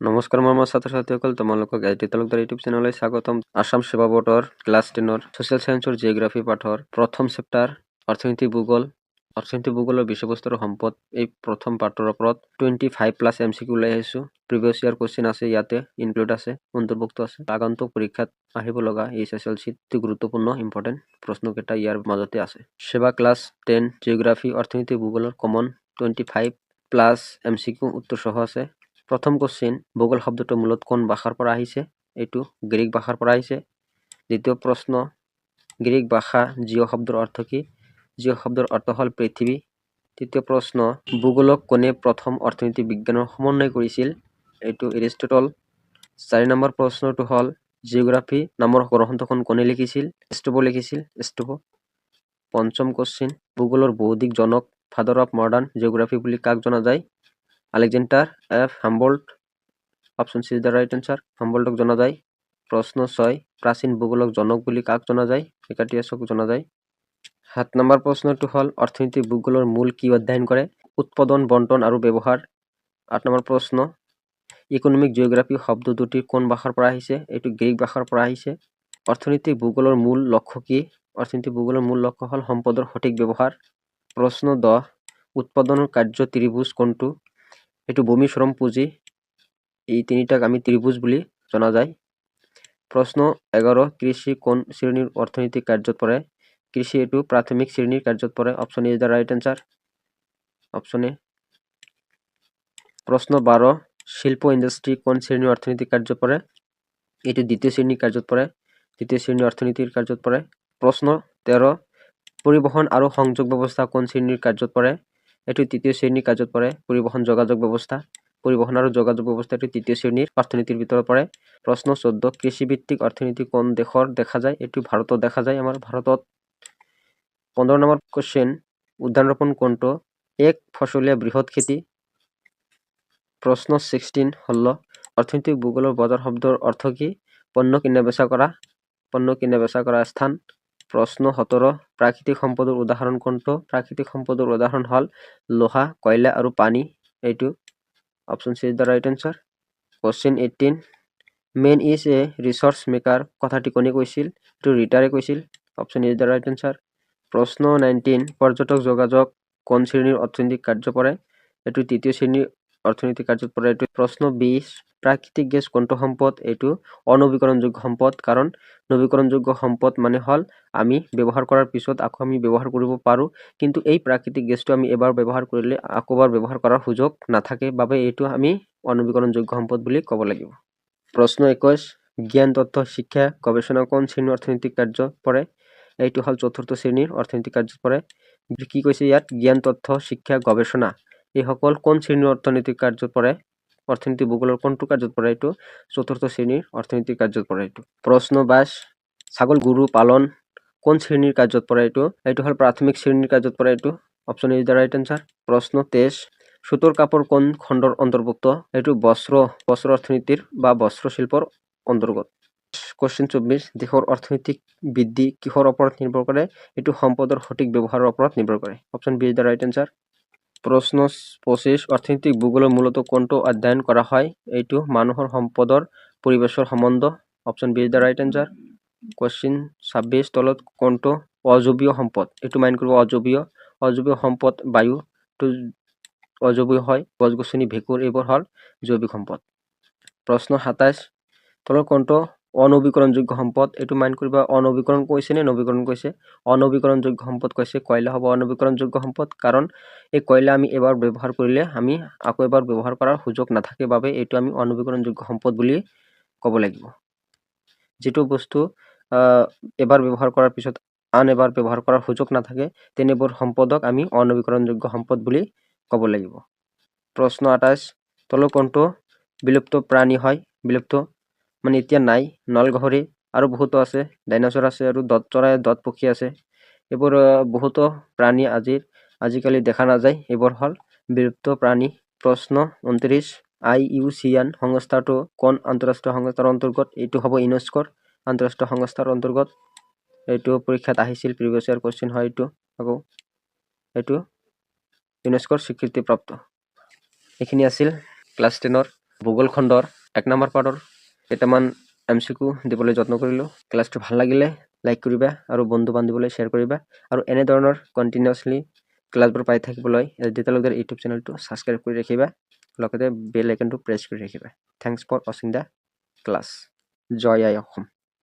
নমস্কাৰ মৰমৰ ছাত্ৰ ছাত্ৰীসকল, তোমালোকক আইটি তালুকদাৰ ইউটিউব চেনেললৈ স্বাগতম। আসাম সেৱা বোৰ্ডৰ ক্লাছ 10ৰ ছ'চিয়েল ছায়েন্সৰ জিঅ'গ্ৰাফী পাঠৰ প্ৰথম চেপ্টাৰ অৰ্থনীতি ভূগোল। অৰ্থনীতি ভূগোলৰ বিষয়বস্তু আৰু সম্পদ, এই প্ৰথম পাঠৰ ওপৰত 25+ MCQ ওলাই আহিছোঁ। প্ৰিভিয়াছ ইয়াৰ কুৱেশ্যন আছে, ইয়াতে ইনক্লুড আছে, অন্তৰ্ভুক্ত আছে। আগন্তুক পৰীক্ষাত আহিব লগা HSLC গুৰুত্বপূৰ্ণ ইম্পৰ্টেণ্ট প্ৰশ্নকেইটা ইয়াৰ মাজতে আছে। সেৱা ক্লাছ 10 জিঅ'গ্ৰাফী অৰ্থনীতি ভূগোলৰ কমন 25+ MCQ উত্তৰ সহ আছে। প্ৰথম কোশ্চিন, ভূগোল শব্দটো মূলত কোন ভাষাৰ পৰা আহিছে? এইটো গ্ৰীক ভাষাৰ পৰা আহিছে। দ্বিতীয় প্ৰশ্ন, গ্ৰীক ভাষা জিঅ' শব্দৰ অৰ্থ কি? জিঅ' শব্দৰ অৰ্থ হ'ল পৃথিৱী। তৃতীয় প্ৰশ্ন, ভূগোলক কোনে প্ৰথম অৰ্থনীতি বিজ্ঞানৰ সমন্বয় কৰিছিল? এইটো এৰিষ্টটল। 4 নম্বৰ প্ৰশ্নটো হ'ল, জিঅ'গ্ৰাফী নামৰ গ্ৰন্থখন কোনে লিখিছিল? এষ্ট্ৰ'ব লিখিছিল, এষ্ট্ৰ'ব। পঞ্চম কোশ্চিন, ভূগোলৰ বৌদ্ধিক জনক ফাদাৰ অফ মডাৰ্ণ জিঅ'গ্ৰাফী বুলি কাক জনা যায়? Alexander F Humboldt. Option C is the right answer, হাম্বল্টক জনা যায়। প্ৰশ্ন 6, প্ৰাচীন ভূগোলক জনক বুলি কাক জনা যায়? হেকাটিয়াছক জনা যায়। 7 নম্বৰ প্ৰশ্নটো হ'ল, অৰ্থনীতি ভূগোলৰ মূল কি অধ্যয়ন কৰে? উৎপাদন, বণ্টন আৰু ব্যৱহাৰ। 8 নম্বৰ প্ৰশ্ন, ইকনমিক জিঅ'গ্ৰাফী শব্দ দুটি কোন ভাষাৰ পৰা আহিছে? এইটো গ্ৰীক ভাষাৰ পৰা আহিছে। অৰ্থনীতিক ভূগোলৰ মূল লক্ষ্য কি? অৰ্থনীতিক ভূগোলৰ মূল লক্ষ্য হ'ল সম্পদৰ সঠিক ব্যৱহাৰ। প্ৰশ্ন 10, উৎপাদনৰ কাৰ্য ত্ৰিভুজ কোনটো? এইটো ভূমি, শ্ৰম, পুঁজি, এই তিনিটাক আমি ত্ৰিভুজ বুলি জনা যায়। প্ৰশ্ন 11, কৃষি কোন শ্ৰেণীৰ অৰ্থনৈতিক কাৰ্যত পৰে? কৃষি এইটো প্ৰাথমিক শ্ৰেণীৰ কাৰ্যত পৰে। Option A is the right answer, option A. প্ৰশ্ন 12, শিল্প ইণ্ডাষ্ট্ৰী কোন শ্ৰেণীৰ অৰ্থনৈতিক কাৰ্যত পৰে? এইটো দ্বিতীয় শ্ৰেণীৰ কাৰ্যত পৰে, দ্বিতীয় শ্ৰেণীৰ অৰ্থনীতিৰ কাৰ্যত পৰে। প্ৰশ্ন 13, পৰিবহণ আৰু সংযোগ ব্যৱস্থা কোন শ্ৰেণীৰ কাৰ্যত পৰে? এইটো তৃতীয় শ্ৰেণীৰ কাৰ্যত পৰে। পৰিবহণ যোগাযোগ ব্যৱস্থা, পৰিবহণ আৰু যোগাযোগ ব্যৱস্থাটো তৃতীয় শ্ৰেণীৰ অৰ্থনীতিৰ ভিতৰত পৰে। প্ৰশ্ন 14, কৃষিভিত্তিক অৰ্থনীতি কোন দেশৰ দেখা যায়? এইটো ভাৰতত দেখা যায়, আমাৰ ভাৰতত। 15 নম্বৰ কোশ্চেন, উদ্যান ৰোপণ কোনটো এক ফচলীয়া বৃহৎ খেতি? প্ৰশ্ন 16, অৰ্থনৈতিক ভূগোলৰ বজাৰ শব্দৰ অৰ্থ কি? পণ্য কিনা বেচা কৰা, পণ্য কিনা বেচা কৰা স্থান। প্ৰশ্ন 17, প্ৰাকৃতিক সম্পদৰ উদাহৰণ কোনটো? প্ৰাকৃতিক সম্পদৰ উদাহৰণ হ'ল লোহা, কয়লা আৰু পানী। এইটো option C is the right answer. Question 18, man is a resource maker কথাটি কোনে কৈছিল? এইটো ৰিটাৰে কৈছিল। Option is the right answer. প্ৰশ্ন 19, পৰ্যটক যোগাযোগ কোন শ্ৰেণীৰ অৰ্থনৈতিক কাৰ্য পৰে? এইটো তৃতীয় শ্ৰেণীৰ অৰ্থনৈতিক কাৰ্যত পৰে। এইটো প্ৰশ্ন 20, প্ৰাকৃতিক গেছ কোনটো সম্পদ? এইটো অনৱীকৰণযোগ্য সম্পদ, কাৰণ নৱীকৰণযোগ্য সম্পদ মানে হ'ল আমি ব্যৱহাৰ কৰাৰ পিছত আকৌ আমি ব্যৱহাৰ কৰিব পাৰোঁ, কিন্তু এই প্ৰাকৃতিক গেছটো আমি এবাৰ ব্যৱহাৰ কৰিলে আকৌ এবাৰ ব্যৱহাৰ কৰাৰ সুযোগ নাথাকে, বাবে এইটো আমি অনৱীকৰণযোগ্য সম্পদ বুলি ক'ব লাগিব। প্ৰশ্ন 21, জ্ঞান, তথ্য, শিক্ষা, গৱেষণা কোন শ্ৰেণীৰ অৰ্থনৈতিক কাৰ্য পৰে? এইটো হ'ল চতুৰ্থ শ্ৰেণীৰ অৰ্থনৈতিক কাৰ্যত পৰে। কি কৈছে ইয়াত? জ্ঞান, তথ্য, শিক্ষা, গৱেষণা এইসকল কোন শ্ৰেণীৰ অৰ্থনৈতিক কাৰ্যত পৰে? অৰ্থনীতি ভূগোলৰ কোনটো কাৰ্যত পৰে? এইটো চতুৰ্থ শ্ৰেণীৰ অৰ্থনৈতিক কাৰ্যত পৰে। এইটো প্ৰশ্ন 22, ছাগল গৰু পালন কোন শ্ৰেণীৰ কাৰ্যত পৰে? এইটো হ'ল প্ৰাথমিক শ্ৰেণীৰ কাৰ্যত পৰে। এইটো option is the right answer. প্ৰশ্ন 23, সুতৰ কাপোৰ কোন খণ্ডৰ অন্তৰ্ভুক্ত? এইটো বস্ত্ৰ অৰ্থনীতিৰ বা বস্ত্ৰ শিল্পৰ অন্তৰ্গত। কোশ্চেন 24, দেশৰ অৰ্থনৈতিক বৃদ্ধি কিহৰ ওপৰত নিৰ্ভৰ কৰে? এইটো সম্পদৰ সঠিক ব্যৱহাৰৰ ওপৰত নিৰ্ভৰ কৰে। Option B is the right answer. প্ৰশ্ন 25, অৰ্থনৈতিক ভূগোলৰ মূলত কোনটো অধ্যয়ন কৰা হয়? এইটো মানুহৰ সম্পদৰ পৰিবেশৰ সম্বন্ধ। Option B is the right answer. Question 26, তলত কোনটো অজৈৱীয় সম্পদ? এইটো মাইণ্ড কৰিব, অজৈৱীয় সম্পদ বায়ুটো অজৈৱীয় হয়, গছ গছনি, ভেঁকুৰ এইবোৰ হ'ল জৈৱিক সম্পদ। প্ৰশ্ন 27, তলৰ কোনটো অনৱীকৰণযোগ্য সম্পদ? এইটো মাইণ্ড কৰিবা, অনৱীকৰণ কৈছে নে নৱীকৰণ কৈছে? অনৱীকৰণযোগ্য সম্পদ কৈছে, কয়লা হ'ব অনৱীকৰণযোগ্য সম্পদ, কাৰণ এই কয়লা আমি এবাৰ ব্যৱহাৰ কৰিলে আমি আকৌ এবাৰ ব্যৱহাৰ কৰাৰ সুযোগ নাথাকে, বাবে এইটো আমি অনৱীকৰণযোগ্য সম্পদ বুলি ক'ব লাগিব। যিটো বস্তু এবাৰ ব্যৱহাৰ কৰাৰ পিছত আন এবাৰ ব্যৱহাৰ কৰাৰ সুযোগ নাথাকে, তেনেবোৰ সম্পদক আমি অনৱীকৰণযোগ্য সম্পদ বুলি ক'ব লাগিব। প্ৰশ্ন 28, তলৰ কোনটো বিলুপ্ত প্ৰাণী হয়? বিলুপ্ত মানে এতিয়া নাই, নলগাহৰি আৰু বহুতো আছে, ডাইনাছৰ আছে আৰু দত চৰাই, দত পক্ষী আছে। এইবোৰ বহুতো প্ৰাণী আজিকালি দেখা নাযায়, এইবোৰ হ'ল বিলুপ্ত প্ৰাণী। প্ৰশ্ন 29, IUCN সংস্থাটো কোন আন্তঃৰাষ্ট্ৰীয় সংস্থাৰ অন্তৰ্গত? এইটো হ'ব ইউনেস্কোৰ আন্তঃৰাষ্ট্ৰীয় সংস্থাৰ অন্তৰ্গত। এইটো পৰীক্ষাত আহিছিল, প্ৰিভিয়াছ ইয়াৰ কুৱেশ্যন হয় এইটো ইউনেস্কোৰ স্বীকৃতিপ্ৰাপ্ত। এইখিনি আছিল ক্লাছ 10ৰ ভূগোল খণ্ডৰ 1 নম্বৰ পাৰ্টৰ কেইটামান MCQ দিবলৈ যত্ন কৰিলোঁ। ক্লাছটো ভাল লাগিলে লাইক কৰিবা আৰু বন্ধু বান্ধৱীলৈ শ্বেয়াৰ কৰিবা আৰু এনেধৰণৰ কণ্টিনিউৱাছলি ক্লাছবোৰ পাই থাকিবলৈ দিতালুকদাৰ ইউটিউব চেনেলটো ছাবস্ক্ৰাইব কৰি ৰাখিবা, লগতে বেল আইকনটো প্ৰেছ কৰি ৰাখিবা। থেংকছ ফৰ ৱাচিং দ্য ক্লাছ। জয় আই অসম।